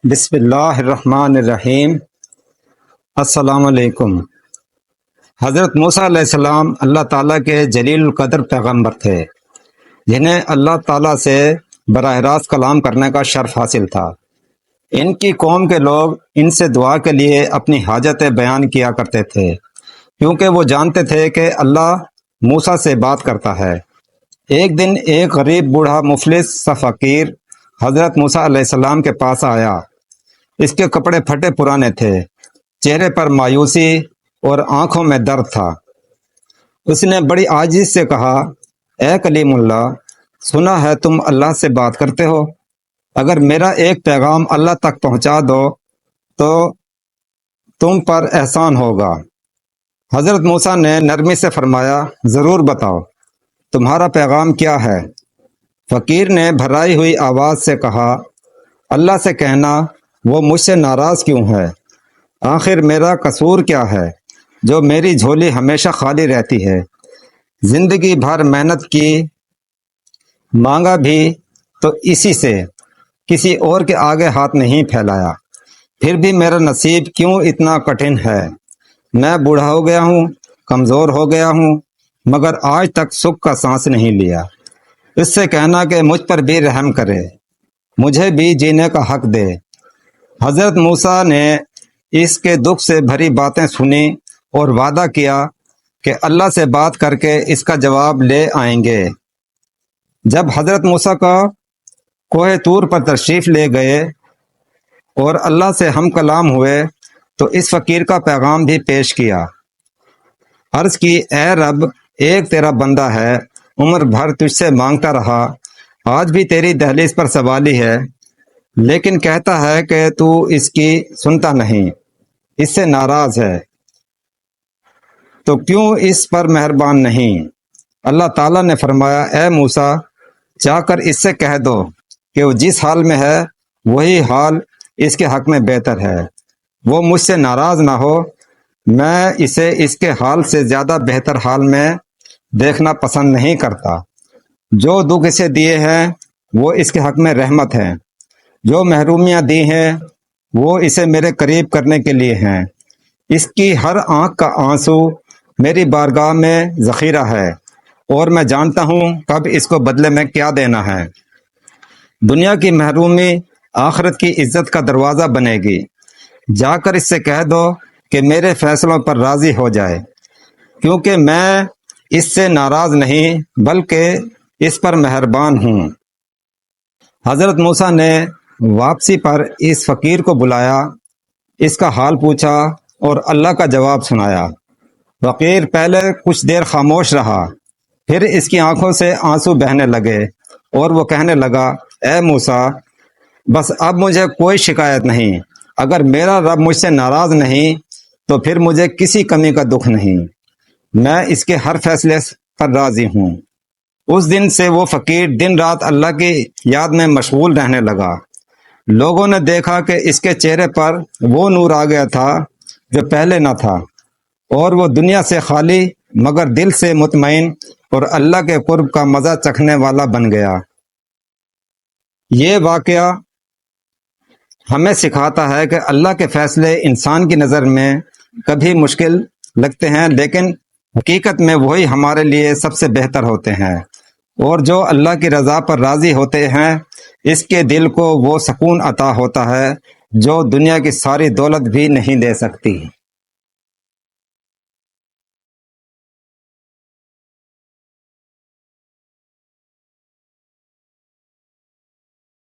بسم اللہ الرحمن الرحیم۔ السلام علیکم۔ حضرت موسیٰ علیہ السلام اللہ تعالیٰ کے جلیل القدر پیغمبر تھے، جنہیں اللہ تعالیٰ سے براہ راست کلام کرنے کا شرف حاصل تھا۔ ان کی قوم کے لوگ ان سے دعا کے لیے اپنی حاجتیں بیان کیا کرتے تھے، کیونکہ وہ جانتے تھے کہ اللہ موسیٰ سے بات کرتا ہے۔ ایک دن ایک غریب بوڑھا مفلس سا فقیر حضرت موسیٰ علیہ السلام کے پاس آیا۔ اس کے کپڑے پھٹے پرانے تھے، چہرے پر مایوسی اور آنکھوں میں درد تھا۔ اس نے بڑی عاجزی سے کہا، اے کلیم اللہ، سنا ہے تم اللہ سے بات کرتے ہو، اگر میرا ایک پیغام اللہ تک پہنچا دو تو تم پر احسان ہوگا۔ حضرت موسیٰ نے نرمی سے فرمایا، ضرور بتاؤ تمہارا پیغام کیا ہے۔ فقیر نے بھرائی ہوئی آواز سے کہا، اللہ سے کہنا وہ مجھ سے ناراض کیوں ہے؟ آخر میرا قصور کیا ہے جو میری جھولی ہمیشہ خالی رہتی ہے؟ زندگی بھر محنت کی، مانگا بھی تو اسی سے، کسی اور کے آگے ہاتھ نہیں پھیلایا، پھر بھی میرا نصیب کیوں اتنا کٹھن ہے؟ میں بوڑھا ہو گیا ہوں، کمزور ہو گیا ہوں، مگر آج تک سکھ کا سانس نہیں لیا۔ اس سے کہنا کہ مجھ پر بھی رحم کرے، مجھے بھی جینے کا حق دے۔ حضرت موسیٰ نے اس کے دکھ سے بھری باتیں سنی اور وعدہ کیا کہ اللہ سے بات کر کے اس کا جواب لے آئیں گے۔ جب حضرت موسیٰ کا کوہ طور پر تشریف لے گئے اور اللہ سے ہم کلام ہوئے تو اس فقیر کا پیغام بھی پیش کیا۔ عرض کی، اے رب، ایک تیرا بندہ ہے، عمر بھر تجھ سے مانگتا رہا، آج بھی تیری دہلیز پر سوالی ہے، لیکن کہتا ہے کہ تو اس کی سنتا نہیں، اس سے ناراض ہے، تو کیوں اس پر مہربان نہیں؟ اللہ تعالیٰ نے فرمایا، اے موسیٰ، جا کر اس سے کہہ دو کہ وہ جس حال میں ہے وہی حال اس کے حق میں بہتر ہے، وہ مجھ سے ناراض نہ ہو، میں اسے اس کے حال سے زیادہ بہتر حال میں دیکھنا پسند نہیں کرتا۔ جو دکھ اسے دیے ہیں وہ اس کے حق میں رحمت ہیں، جو محرومیاں دی ہیں وہ اسے میرے قریب کرنے کے لیے ہیں۔ اس کی ہر آنکھ کا آنسو میری بارگاہ میں ذخیرہ ہے، اور میں جانتا ہوں کب اس کو بدلے میں کیا دینا ہے۔ دنیا کی محرومی آخرت کی عزت کا دروازہ بنے گی۔ جا کر اس سے کہہ دو کہ میرے فیصلوں پر راضی ہو جائے، کیونکہ میں اس سے ناراض نہیں بلکہ اس پر مہربان ہوں۔ حضرت موسیٰ نے واپسی پر اس فقیر کو بلایا، اس کا حال پوچھا اور اللہ کا جواب سنایا۔ فقیر پہلے کچھ دیر خاموش رہا، پھر اس کی آنکھوں سے آنسو بہنے لگے اور وہ کہنے لگا، اے موسیٰ، بس اب مجھے کوئی شکایت نہیں، اگر میرا رب مجھ سے ناراض نہیں تو پھر مجھے کسی کمی کا دکھ نہیں، میں اس کے ہر فیصلے پر راضی ہوں۔ اس دن سے وہ فقیر دن رات اللہ کی یاد میں مشغول رہنے لگا۔ لوگوں نے دیکھا کہ اس کے چہرے پر وہ نور آ گیا تھا جو پہلے نہ تھا، اور وہ دنیا سے خالی مگر دل سے مطمئن اور اللہ کے قرب کا مزہ چکھنے والا بن گیا۔ یہ واقعہ ہمیں سکھاتا ہے کہ اللہ کے فیصلے انسان کی نظر میں کبھی مشکل لگتے ہیں، لیکن حقیقت میں وہی ہمارے لیے سب سے بہتر ہوتے ہیں، اور جو اللہ کی رضا پر راضی ہوتے ہیں اس کے دل کو وہ سکون عطا ہوتا ہے جو دنیا کی ساری دولت بھی نہیں دے سکتی۔